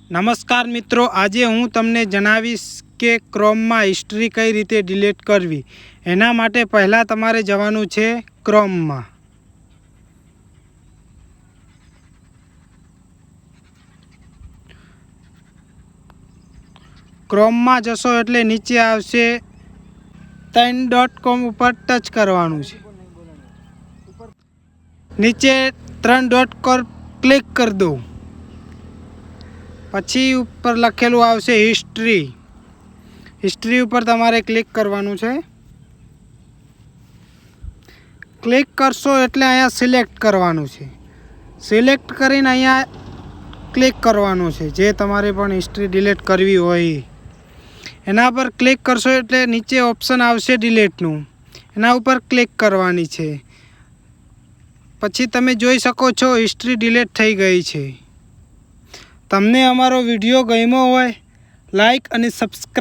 નમસ્કાર મિત્રો, આજે હું તમને જણાવીશ કે ક્રોમમાં હિસ્ટ્રી કઈ રીતે ડિલીટ કરવી। એના માટે પહેલાં તમારે જવાનું છે ક્રોમમાં। ક્રોમમાં જશો એટલે નીચે આવશે 3.com ઉપર ટચ કરવાનું છે। નીચે 3 ડોટ પર ક્લિક કરી દો। પછી ઉપર લખેલું આવશે હિસ્ટ્રી ઉપર તમારે ક્લિક કરવાનું છે। ક્લિક કરશો એટલે અહીંયા સિલેક્ટ કરવાનું છે। સિલેક્ટ કરીને અહીંયા ક્લિક કરવાનું છે જે તમારે પણ હિસ્ટ્રી ડિલીટ કરવી હોય એના પર ક્લિક કરશો એટલે નીચે ઓપ્શન આવશે ડિલીટનું, એના ઉપર ક્લિક કરવાની છે। પછી તમે જોઈ શકો છો હિસ્ટ્રી ડિલીટ થઈ ગઈ છે। તમને અમારો વિડીયો ગમ્યો હોય લાઈક અને સબસ્ક્રાઈબ